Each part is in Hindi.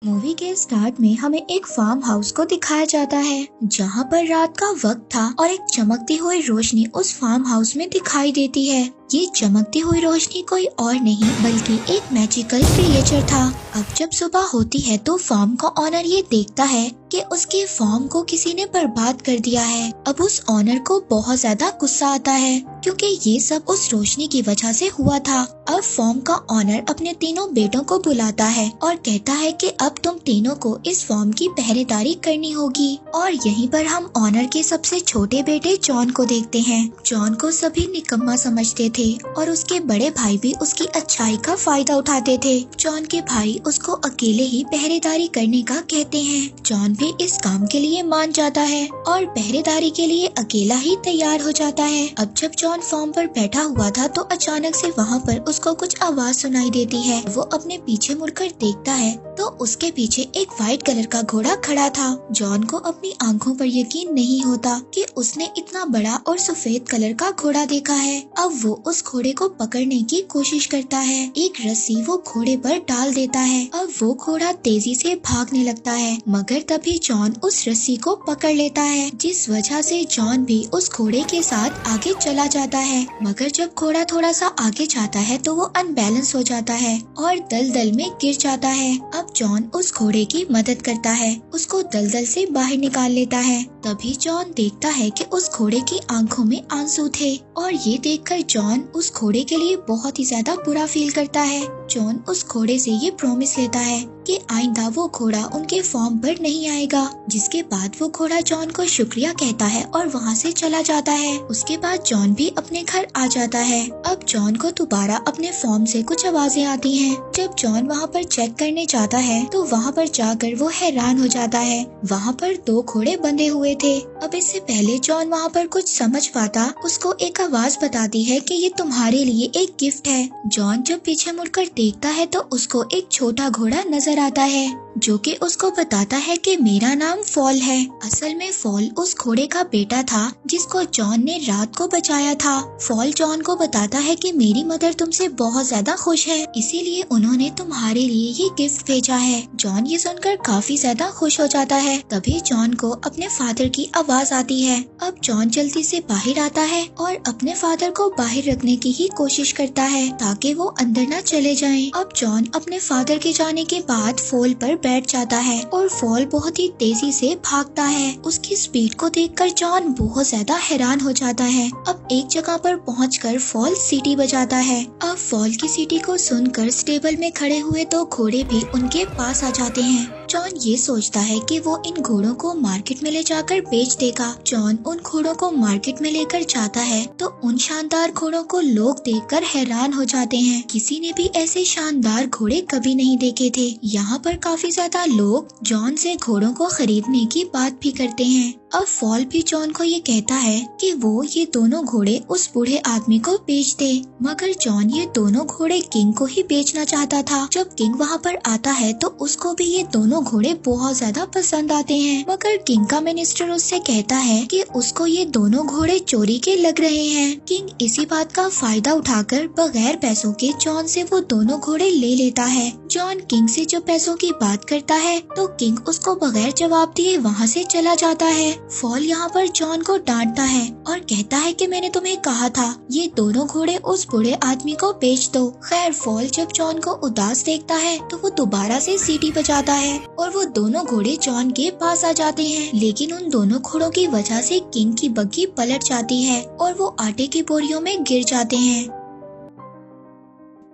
मूवी के स्टार्ट में हमें एक फार्म हाउस को दिखाया जाता है जहाँ पर रात का वक्त था और एक चमकती हुई रोशनी उस फार्म हाउस में दिखाई देती है। ये चमकती हुई रोशनी कोई और नहीं बल्कि एक मैजिकल क्रिएचर था। अब जब सुबह होती है तो फार्म का ऑनर ये देखता है कि उसके फार्म को किसी ने बर्बाद कर दिया है। अब उस ऑनर को बहुत ज्यादा गुस्सा आता है क्योंकि ये सब उस रोशनी की वजह से हुआ था। अब फार्म का ऑनर अपने तीनों बेटों को बुलाता है और कहता है कि अब तुम तीनों को इस फार्म की पहरेदारी करनी होगी। और यहीं पर हम ऑनर के सबसे छोटे बेटे जॉन को देखते हैं। जॉन को सभी निकम्मा समझते थे और उसके बड़े भाई भी उसकी अच्छाई का फायदा उठाते थे। जॉन के भाई उसको अकेले ही पहरेदारी करने का कहते हैं। जॉन भी इस काम के लिए मान जाता है और पहरेदारी के लिए अकेला ही तैयार हो जाता है। अब जब जॉन फार्म पर बैठा हुआ था तो अचानक से वहाँ पर उसको कुछ आवाज सुनाई देती है। वो अपने पीछे मुड़कर देखता है तो उसके पीछे एक व्हाइट कलर का घोड़ा खड़ा था। जॉन को अपनी आंखों पर यकीन नहीं होता कि उसने इतना बड़ा और सफेद कलर का घोड़ा देखा है। अब वो उस घोड़े को पकड़ने की कोशिश करता है। एक रस्सी वो घोड़े पर डाल देता है। अब वो घोड़ा तेजी से भागने लगता है मगर तभी जॉन उस रस्सी को पकड़ लेता है, जिस वजह से जॉन भी उस घोड़े के साथ आगे चला जाता है। मगर जब घोड़ा थोड़ा सा आगे जाता है तो वो अनबैलेंस हो जाता है और दलदल में गिर जाता है। अब जॉन उस घोड़े की मदद करता है, उसको दलदल से बाहर निकाल लेता है। तभी जॉन देखता है कि उस घोड़े की आंखों में आंसू थे और ये देखकर जॉन उस घोड़े के लिए बहुत ही ज्यादा बुरा फील करता है। जॉन उस घोड़े से ये प्रॉमिस लेता है कि आइंदा वो घोड़ा उनके फार्म पर नहीं आएगा। जिसके बाद वो घोड़ा जॉन को शुक्रिया कहता है और वहाँ से चला जाता है। उसके बाद जॉन भी अपने घर आ जाता है। अब जॉन को दोबारा अपने फार्म से कुछ आवाजें आती हैं। जब जॉन वहाँ पर चेक करने जाता है तो वहाँ पर जाकर वो हैरान हो जाता है। वहाँ पर 2 घोड़े बंधे हुए थे। अब इससे पहले जॉन वहाँ पर कुछ समझ पाता, उसको एक आवाज बताती है कि ये तुम्हारे लिए एक गिफ्ट है। जॉन जब पीछे मुड़कर देखता है तो उसको एक छोटा घोड़ा नजर आता है जो कि उसको बताता है कि मेरा नाम फॉल है। असल में फॉल उस घोड़े का बेटा था जिसको जॉन ने रात को बचाया था। फॉल जॉन को बताता है कि मेरी मदर तुमसे बहुत ज्यादा खुश है, इसीलिए उन्होंने तुम्हारे लिए ये गिफ्ट भेजा है। जॉन ये सुनकर काफी ज्यादा खुश हो जाता है। तभी जॉन को अपने फादर की आवाज आती है। अब जॉन जल्दी से बाहर आता है और अपने फादर को बाहर रखने की ही कोशिश करता है ताकि वो अंदर न चले जाएं। अब जॉन अपने फादर के जाने के बाद फॉल पर बैठ जाता है और फॉल बहुत ही तेजी से भागता है। उसकी स्पीड को देखकर जॉन बहुत ज्यादा हैरान हो जाता है। अब एक जगह पर पहुंचकर फॉल सीटी बजाता है। अब फॉल की सीटी को सुनकर स्टेबल में खड़े हुए 2 घोड़े भी उनके पास आ जाते हैं। जॉन ये सोचता है कि वो इन घोड़ों को मार्केट में ले जाकर बेच देगा। जॉन उन घोड़ों को मार्केट में लेकर जाता है तो उन शानदार घोड़ों को लोग देखकर हैरान हो जाते हैं। किसी ने भी ऐसे शानदार घोड़े कभी नहीं देखे थे। यहाँ पर काफी ज्यादा लोग जॉन से घोड़ों को खरीदने की बात भी करते हैं। अब फॉल भी जॉन को ये कहता है कि वो ये दोनों घोड़े उस बूढ़े आदमी को बेच दे, मगर जॉन ये दोनों घोड़े किंग को ही बेचना चाहता था। जब किंग वहाँ पर आता है तो उसको भी ये दोनों घोड़े बहुत ज्यादा पसंद आते हैं, मगर किंग का मिनिस्टर उससे कहता है कि उसको ये दोनों घोड़े चोरी के लग रहे हैं। किंग इसी बात का फायदा उठाकर बगैर पैसों के जॉन से वो दोनों घोड़े ले लेता है। जॉन किंग से जब पैसों की बात करता है तो किंग उसको बगैर जवाब दिए वहाँ से चला जाता है। फॉल यहाँ पर जॉन को डांटता है और कहता है कि मैंने तुम्हें कहा था ये दोनों घोड़े उस बूढ़े आदमी को बेच दो। खैर फॉल जब जॉन को उदास देखता है तो वो दोबारा से सीटी बजाता है और वो दोनों घोड़े जॉन के पास आ जाते हैं, लेकिन उन दोनों घोड़ों की वजह से किंग की बग्गी पलट जाती है और वो आटे की बोरियों में गिर जाते हैं।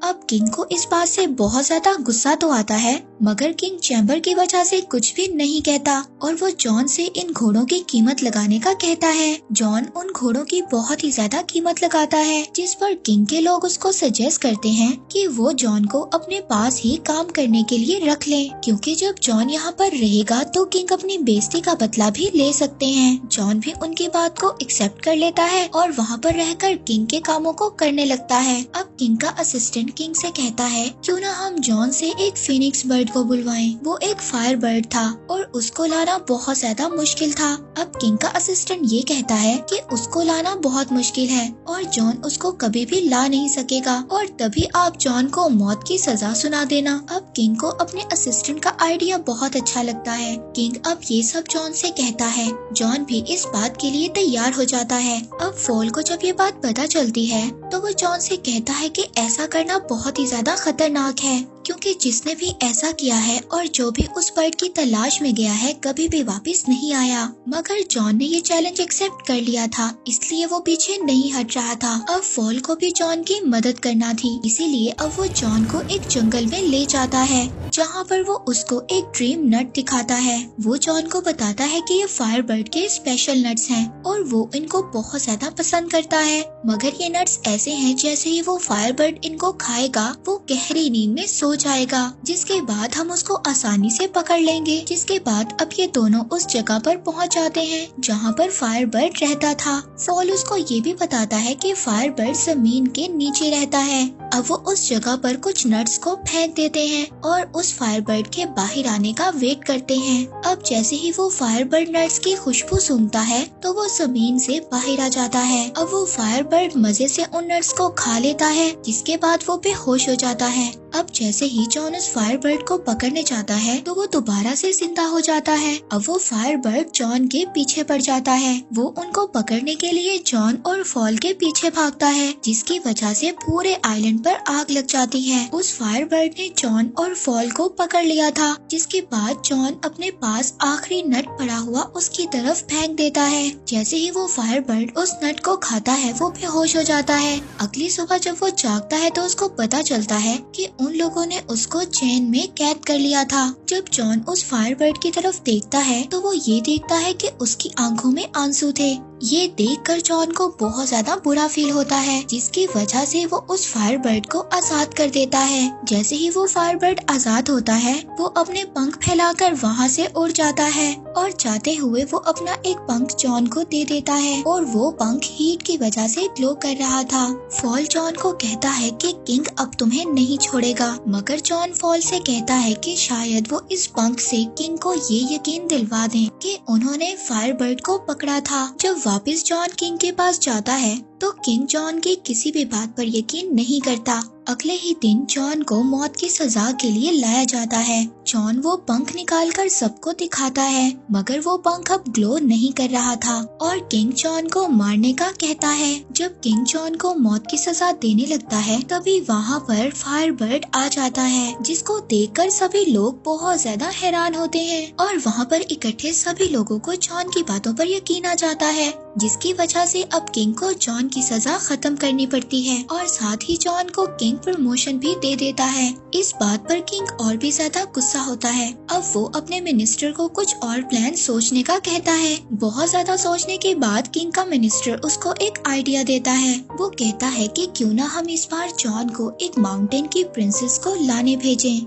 अब किंग को इस बात से बहुत ज्यादा गुस्सा तो आता है, मगर किंग चैम्बर की वजह से कुछ भी नहीं कहता और वो जॉन से इन घोड़ों की कीमत लगाने का कहता है। जॉन उन घोड़ों की बहुत ही ज्यादा कीमत लगाता है, जिस पर किंग के लोग उसको सजेस्ट करते हैं कि वो जॉन को अपने पास ही काम करने के लिए रख ले, क्योंकि जब जॉन यहाँ पर रहेगा तो किंग अपनी बेइज्जती का बदला भी ले सकते हैं। जॉन भी उनकी बात को एक्सेप्ट कर लेता है और वहाँ पर रहकर किंग के कामों को करने लगता है। अब किंग का असिस्टेंट किंग से कहता है क्यों ना हम जॉन से एक फिनिक्स बर्ड को बुलवाएं। वो एक फायर बर्ड था और उसको लाना बहुत ज्यादा मुश्किल था। अब किंग का असिस्टेंट ये कहता है कि उसको लाना बहुत मुश्किल है और जॉन उसको कभी भी ला नहीं सकेगा और तभी आप जॉन को मौत की सजा सुना देना। अब किंग को अपने असिस्टेंट का आइडिया बहुत अच्छा लगता है। किंग अब ये सब जॉन से कहता है। जॉन भी इस बात के लिए तैयार हो जाता है। अब फॉल को जब ये बात पता चलती है तो वो जॉन से कहता है कि ऐसा करना बहुत ही ज्यादा खतरनाक है, क्योंकि जिसने भी ऐसा किया है और जो भी उस बर्ड की तलाश में गया है कभी भी वापस नहीं आया। मगर जॉन ने ये चैलेंज एक्सेप्ट कर लिया था, इसलिए वो पीछे नहीं हट रहा था। अब फॉल को भी जॉन की मदद करना थी, इसीलिए अब वो जॉन को एक जंगल में ले जाता है, जहाँ पर वो उसको एक ड्रीम नट दिखाता है। वो जॉन को बताता है कि ये फायर बर्ड के स्पेशल नट्स हैं और वो इनको बहुत ज्यादा पसंद करता है। मगर ये नट्स ऐसे हैं जैसे ही वो फायर बर्ड इनको खाएगा वो गहरी नींद में सो जाएगा, जिसके बाद हम उसको आसानी से पकड़ लेंगे। जिसके बाद अब ये दोनों उस जगह पर पहुंच जाते हैं जहां पर फायर बर्ड रहता था। फॉल उसको ये भी बताता है कि फायर बर्ड जमीन के नीचे रहता है। अब वो उस जगह पर कुछ नट्स को फेंक देते हैं और उस फायर बर्ड के बाहर आने का वेट करते हैं। अब जैसे ही वो फायर बर्ड नट्स की खुशबू सूंघता है तो वो जमीन से बाहर आ जाता है। अब वो फायर बर्ड मजे से उन नट्स को खा लेता है, जिसके बाद वो बेहोश हो जाता है। अब जैसे ही जॉन उस फायर बर्ड को पकड़ने जाता है तो वो दोबारा से जिंदा हो जाता है। अब वो फायर बर्ड जॉन के पीछे पड़ जाता है। वो उनको पकड़ने के लिए जॉन और फॉल के पीछे भागता है, जिसकी वजह से पूरे आइलैंड पर आग लग जाती है। उस फायर बर्ड ने जॉन और फॉल को पकड़ लिया था, जिसके बाद जॉन अपने पास आखिरी नट पड़ा हुआ उसकी तरफ फेंक देता है। जैसे ही वो फायर बर्ड उस नट को खाता है वो बेहोश हो जाता है। अगली सुबह जब वो जागता है तो उसको पता चलता है कि उन लोगों ने उसको चेन में कैद कर लिया था। जब जॉन उस फायर बर्ड की तरफ देखता है तो वो ये देखता है कि उसकी आंखों में आंसू थे। ये देखकर जॉन को बहुत ज्यादा बुरा फील होता है, जिसकी वजह से वो उस फायर बर्ड को आजाद कर देता है। जैसे ही वो फायर बर्ड आजाद होता है वो अपने पंख फैलाकर वहाँ से उड़ जाता है और जाते हुए वो अपना एक पंख जॉन को दे देता है और वो पंख हीट की वजह से ग्लो कर रहा था। फॉल जॉन को कहता है कि किंग अब तुम्हें नहीं छोड़ेगा, मगर जॉन फॉल से कहता है कि शायद वो इस पंख से किंग को ये यकीन दिलवा दें कि उन्होंने फायर बर्ड को पकड़ा था। जब वापस जॉन किंग के पास जाता है तो किंग जॉन की किसी भी बात पर यकीन नहीं करता। अगले ही दिन जॉन को मौत की सजा के लिए लाया जाता है। जॉन वो पंख निकालकर सबको दिखाता है, मगर वो पंख अब ग्लो नहीं कर रहा था और किंग जॉन को मारने का कहता है। जब किंग जॉन को मौत की सजा देने लगता है तभी वहाँ पर फायर बर्ड आ जाता है, जिसको देखकर सभी लोग बहुत ज्यादा हैरान होते हैं और वहाँ पर इकट्ठे सभी लोगों को जॉन की बातों पर यकीन आ जाता है, जिसकी वजह से अब किंग को जॉन की सजा खत्म करनी पड़ती है और साथ ही जॉन को किंग प्रमोशन भी दे देता है। इस बात पर किंग और भी ज्यादा गुस्सा होता है। अब वो अपने मिनिस्टर को कुछ और प्लान सोचने का कहता है। बहुत ज्यादा सोचने के बाद किंग का मिनिस्टर उसको एक आइडिया देता है। वो कहता है कि क्यों ना हम इस बार जॉन को एक माउंटेन की प्रिंसेस को लाने भेजें।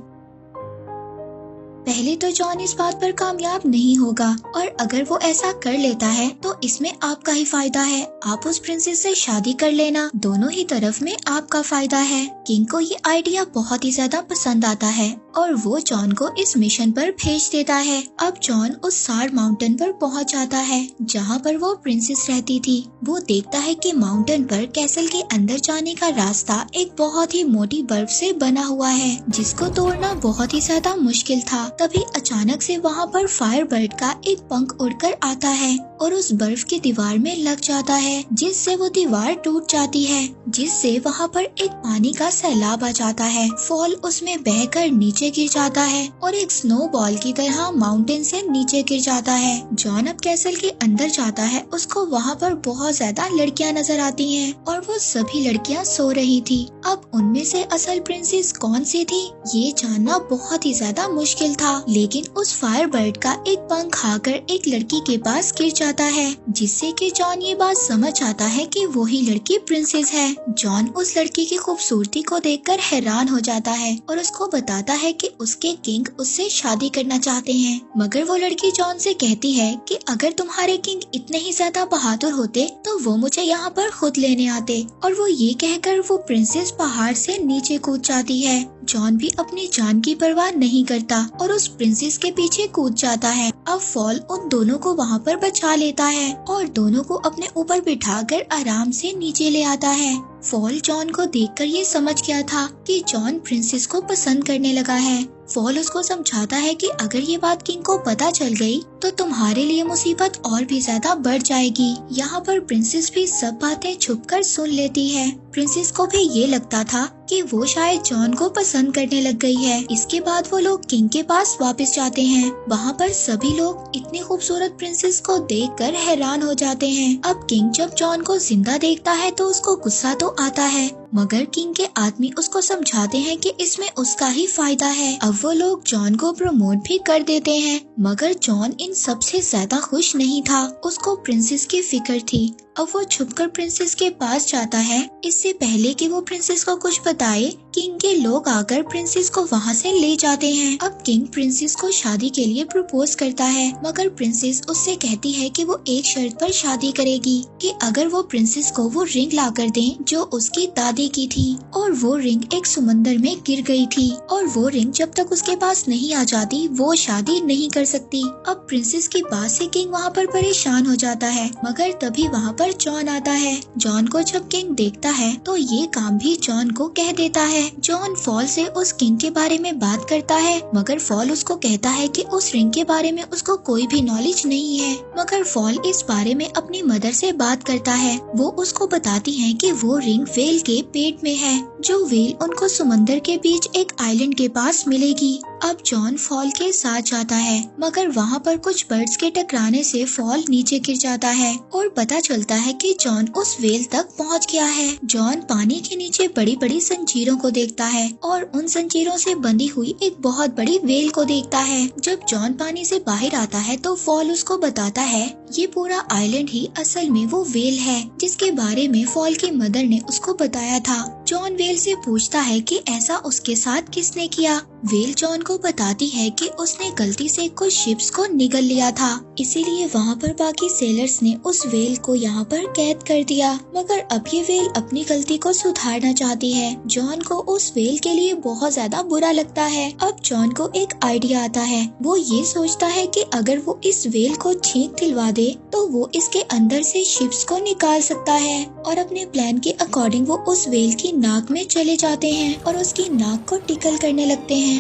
पहले तो जॉन इस बात पर कामयाब नहीं होगा और अगर वो ऐसा कर लेता है तो इसमें आपका ही फायदा है। आप उस प्रिंसेस से शादी कर लेना, दोनों ही तरफ में आपका फायदा है। किंग को ये आइडिया बहुत ही ज्यादा पसंद आता है और वो जॉन को इस मिशन पर भेज देता है। अब जॉन उस सार माउंटेन पर पहुंच जाता है जहां पर वो प्रिंसेस रहती थी। वो देखता है कि माउंटेन पर कैसल के अंदर जाने का रास्ता एक बहुत ही मोटी बर्फ से बना हुआ है, जिसको तोड़ना बहुत ही ज्यादा मुश्किल था। तभी अचानक से वहाँ पर फायर बर्ड का एक पंख उड़कर आता है और उस बर्फ की दीवार में लग जाता है, जिससे वो दीवार टूट जाती है, जिससे वहाँ पर एक पानी का सैलाब आ जाता है। फॉल उसमें बहकर नीचे गिर जाता है और एक स्नो बॉल की तरह माउंटेन से नीचे गिर जाता है। जॉन अब कैसल के अंदर जाता है। उसको वहाँ पर बहुत ज्यादा लड़कियाँ नजर आती हैं और वो सभी लड़कियाँ सो रही थी। अब उनमें से असल प्रिंसेस कौन सी थी ये जानना बहुत ही ज्यादा मुश्किल था, लेकिन उस फायर बर्ड का एक पंख खाकर एक लड़की के पास गिर जाता है, जिससे कि जॉन ये बात समझ आता है कि वही लड़की प्रिंसेस है। जॉन उस लड़की की खूबसूरती को देखकर हैरान हो जाता है और उसको बताता है कि उसके किंग उससे शादी करना चाहते हैं। मगर वो लड़की जॉन से कहती है कि अगर तुम्हारे किंग इतने ही ज्यादा बहादुर होते तो वो मुझे यहाँ पर खुद लेने आते। और वो ये कहकर वो प्रिंसेस पहाड़ से नीचे कूद जाती है। जॉन भी अपनी जान की परवाह नहीं करता और उस प्रिंसेस के पीछे कूद जाता है। अब फॉल उन दोनों को वहाँ पर बचा लेता है और दोनों को अपने ऊपर बिठाकर आराम से नीचे ले आता है। फॉल जॉन को देखकर ये समझ गया था कि जॉन प्रिंसेस को पसंद करने लगा है। फॉल उसको समझाता है कि अगर ये बात किंग को पता चल गई तो तुम्हारे लिए मुसीबत और भी ज्यादा बढ़ जाएगी। यहाँ पर प्रिंसेस भी सब बातें छुपकर सुन लेती है। प्रिंसेस को भी ये लगता था कि वो शायद जॉन को पसंद करने लग गई है। इसके बाद वो लोग किंग के पास वापस जाते हैं। वहाँ पर सभी लोग इतनी खूबसूरत प्रिंसेस को देखकर हैरान हो जाते हैं। अब किंग जब जॉन को जिंदा देखता है तो उसको गुस्सा तो आता है, मगर किंग के आदमी उसको समझाते हैं कि इसमें उसका ही फायदा है। अब वो लोग जॉन को प्रमोट भी कर देते हैं, मगर जॉन इन सबसे ज्यादा खुश नहीं था। उसको प्रिंसेस की फिक्र थी। अब वो छुपकर प्रिंसेस के पास जाता है। इससे पहले कि वो प्रिंसेस को कुछ बताए, किंग के लोग आकर प्रिंसेस को वहाँ से ले जाते हैं। अब किंग प्रिंसेस को शादी के लिए प्रपोज करता है, मगर प्रिंसेस उससे कहती है कि वो एक शर्त पर शादी करेगी कि अगर वो प्रिंसेस को वो रिंग ला कर दे जो उसकी दादी की थी। और वो रिंग एक समंदर में गिर गई थी और वो रिंग जब तक उसके पास नहीं आ जाती वो शादी नहीं कर सकती। अब प्रिंसेस की बात से किंग वहाँ पर परेशान हो जाता है, मगर तभी वहाँ पर जॉन आता है। जॉन को जब किंग देखता है तो ये काम भी जॉन को कह देता है। जॉन फॉल से उस किंग के बारे में बात करता है, मगर फॉल उसको कहता है कि उस रिंग के बारे में उसको कोई भी नॉलेज नहीं है। मगर फॉल इस बारे में अपनी मदर से बात करता है। वो उसको बताती है कि वो रिंग वेल के पेट में है, जो वेल उनको समंदर के बीच एक आइलैंड के पास मिलेगी। अब जॉन फॉल के साथ जाता है, मगर वहाँ पर कुछ बर्ड्स के टकराने से फॉल नीचे गिर जाता है और पता चलता है कि जॉन उस वेल तक पहुँच गया है। जॉन पानी के नीचे बड़ी बड़ी जंजीरों को देखता है और उन जंजीरों से बंधी हुई एक बहुत बड़ी वेल को देखता है। जब जॉन पानी से बाहर आता है तो फॉल उसको बताता है ये पूरा आइलैंड ही असल में वो वेल है जिसके बारे में फॉल की मदर ने उसको बताया था। जॉन वेल से पूछता है कि ऐसा उसके साथ किसने किया। वेल जॉन को बताती है कि उसने गलती से कुछ शिप्स को निगल लिया था, इसीलिए वहाँ पर बाकी सेलर्स ने उस वेल को यहाँ पर कैद कर दिया। मगर अब ये वेल अपनी गलती को सुधारना चाहती है। जॉन को उस वेल के लिए बहुत ज्यादा बुरा लगता है। अब जॉन को एक आइडिया आता है। वो ये सोचता है कि अगर वो इस वेल को छींक दिलवा दे तो वो इसके अंदर से शिप्स को निकाल सकता है। और अपने प्लान के अकॉर्डिंग वो उस वेल की नाक में चले जाते हैं और उसकी नाक को टिकल करने लगते हैं।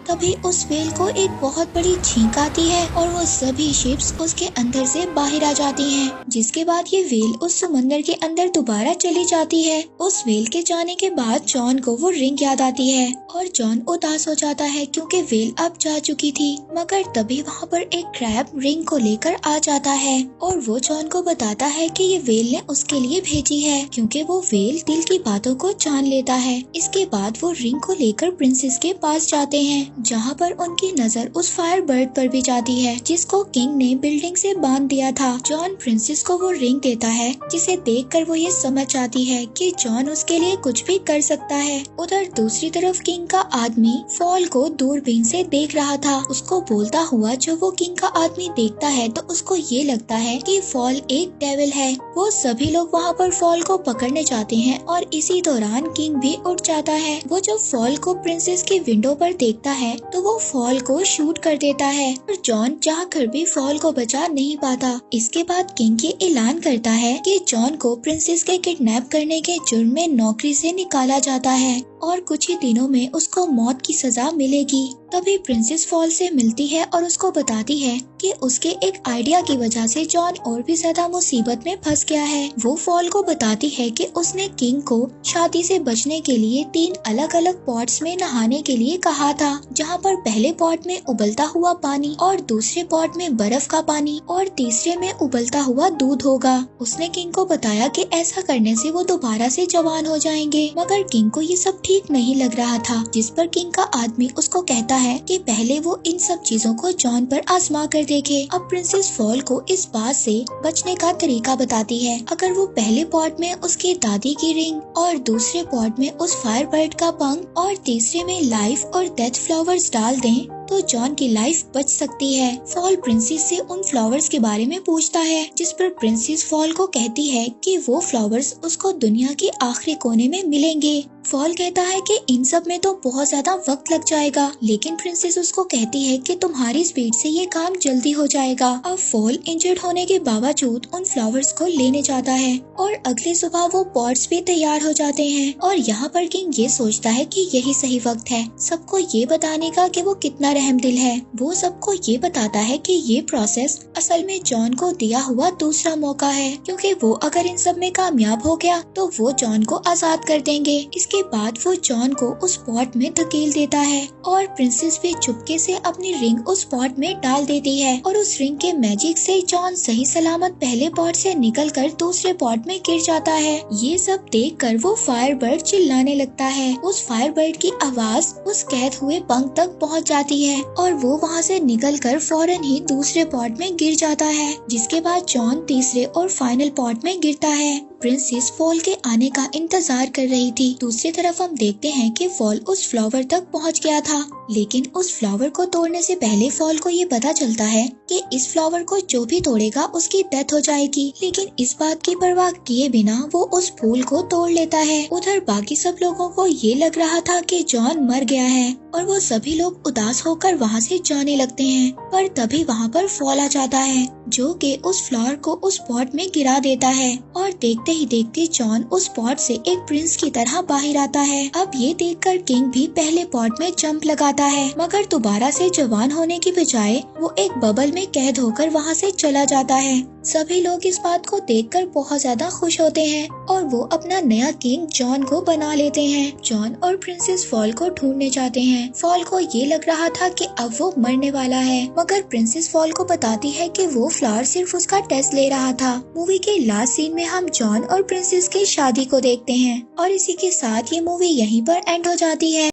तभी उस वेल को एक बहुत बड़ी छींक आती है और वो सभी शिप्स उसके अंदर से बाहर आ जाती हैं। जिसके बाद ये वेल उस समंदर के अंदर दोबारा चली जाती है। उस वेल के जाने के बाद जॉन को वो रिंग याद आती है और जॉन उदास हो जाता है क्योंकि वेल अब जा चुकी थी। मगर तभी वहाँ पर एक क्रैब रिंग को लेकर आ जाता है और वो जॉन को बताता है कि ये वेल ने उसके लिए भेजी है, क्योंकि वो वेल दिल की बातों को जान लेता है। इसके बाद वो रिंग को लेकर प्रिंसेस के पास जाते हैं, जहाँ पर उनकी नजर उस फायर बर्ड पर भी जाती है जिसको किंग ने बिल्डिंग से बांध दिया था। जॉन प्रिंसेस को वो रिंग देता है, जिसे देखकर वो ये समझ जाती है कि जॉन उसके लिए कुछ भी कर सकता है। उधर दूसरी तरफ किंग का आदमी फॉल को दूरबीन से देख रहा था। उसको बोलता हुआ जब वो किंग का आदमी देखता है तो उसको ये लगता है कि फॉल एक डेविल है। वो सभी लोग वहाँ पर फॉल को पकड़ने जाते हैं और इसी दौरान किंग भी उठ जाता है। वो जब फॉल को प्रिंसेस की विंडो पर देखता है तो वो फॉल को शूट कर देता है और जॉन चाहकर भी फॉल को बचा नहीं पाता। इसके बाद किंग ये ऐलान करता है कि जॉन को प्रिंसेस के किडनैप करने के जुर्म में नौकरी से निकाला जाता है और कुछ ही दिनों में उसको मौत की सजा मिलेगी। तभी प्रिंसेस फॉल से मिलती है और उसको बताती है कि उसके एक आइडिया की वजह से जॉन और भी ज्यादा मुसीबत में फंस गया है। वो फॉल को बताती है कि उसने किंग को शादी से बचने के लिए 3 अलग अलग पॉट्स में नहाने के लिए कहा था, जहाँ पर पहले पॉट में उबलता हुआ पानी और दूसरे पॉट में बर्फ का पानी और तीसरे में उबलता हुआ दूध होगा। उसने किंग को बताया कि ऐसा करने से वो दोबारा से जवान हो जाएंगे, मगर किंग को ये सब ठीक नहीं लग रहा था, जिस पर किंग का आदमी उसको कहता है कि पहले वो इन सब चीजों को जॉन पर आजमा कर देखे। अब प्रिंसेस फॉल को इस बात से बचने का तरीका बताती है। अगर वो पहले पॉट में उसके दादी की रिंग और दूसरे पॉट में उस फायर बर्ड का पंख और तीसरे में लाइफ और डेथ फ्लावर्स डाल दें तो जॉन की लाइफ बच सकती है। फॉल प्रिंसेस से उन फ्लावर्स के बारे में पूछता है, जिस पर प्रिंसेस फॉल को कहती है कि वो फ्लावर्स उसको दुनिया के आखिरी कोने में मिलेंगे। फॉल कहता है कि इन सब में तो बहुत ज्यादा वक्त लग जाएगा, लेकिन प्रिंसेस उसको कहती है कि तुम्हारी स्पीड से ये काम जल्दी हो जाएगा। अब फॉल इंजर्ड होने के बावजूद उन फ्लावर्स को लेने जाता है और अगली सुबह वो पॉट्स भी तैयार हो जाते हैं और यहाँ पर किंग ये सोचता है कि यही सही वक्त है सबको ये बताने का कि वो कितना रहमदिल है। वो सबको ये बताता है कि ये प्रोसेस असल में जॉन को दिया हुआ दूसरा मौका है, क्योंकि वो अगर इन सब में कामयाब हो गया तो वो जॉन को आजाद कर देंगे। इसके बाद वो जॉन को उस पॉट में धकेल देता है और प्रिंसेस भी चुपके से अपनी रिंग उस पॉट में डाल देती है और उस रिंग के मैजिक से जॉन सही सलामत पहले पॉट से निकलकर दूसरे पॉट में गिर जाता है। ये सब देखकर वो फायर बर्ड चिल्लाने लगता है। उस फायर बर्ड की आवाज उस कैद हुए पंख तक पहुंच जाती है और वो वहां से निकलकर फौरन ही दूसरे पॉट में गिर जाता है, जिसके बाद जॉन तीसरे और फाइनल पॉट में गिरता है। प्रिंसेस फॉल के आने का इंतजार कर रही थी। दूसरी तरफ हम देखते हैं कि फॉल उस फ्लावर तक पहुंच गया था, लेकिन उस फ्लावर को तोड़ने से पहले फॉल को ये पता चलता है कि इस फ्लावर को जो भी तोड़ेगा उसकी डेथ हो जाएगी। लेकिन इस बात की परवाह किए बिना वो उस फूल को तोड़ लेता है। उधर बाकी सब लोगों को ये लग रहा था कि जॉन मर गया है और वो सभी लोग उदास होकर वहाँ से जाने लगते हैं, पर तभी वहाँ पर फॉल आ जाता है जो कि उस फ्लावर को उस पॉट में गिरा देता है और देखते ही देखते जॉन उस पॉट से एक प्रिंस की तरह बाहर आता है। अब ये देखकर किंग भी पहले पॉट में जंप लगाता है, मगर दोबारा से जवान होने की बजाय वो एक बबल में कैद होकर वहाँ से चला जाता है। सभी लोग इस बात को देखकर बहुत ज्यादा खुश होते हैं और वो अपना नया किंग जॉन को बना लेते हैं। जॉन और प्रिंसेस फॉल को ढूंढने जाते हैं। फॉल को ये लग रहा था कि अब वो मरने वाला है, मगर प्रिंसेस फॉल को बताती है कि वो फ्लावर सिर्फ उसका टेस्ट ले रहा था। मूवी के लास्ट सीन में हम जॉन और प्रिंसेस की शादी को देखते हैं और इसी के साथ ये मूवी यहीं पर एंड हो जाती है।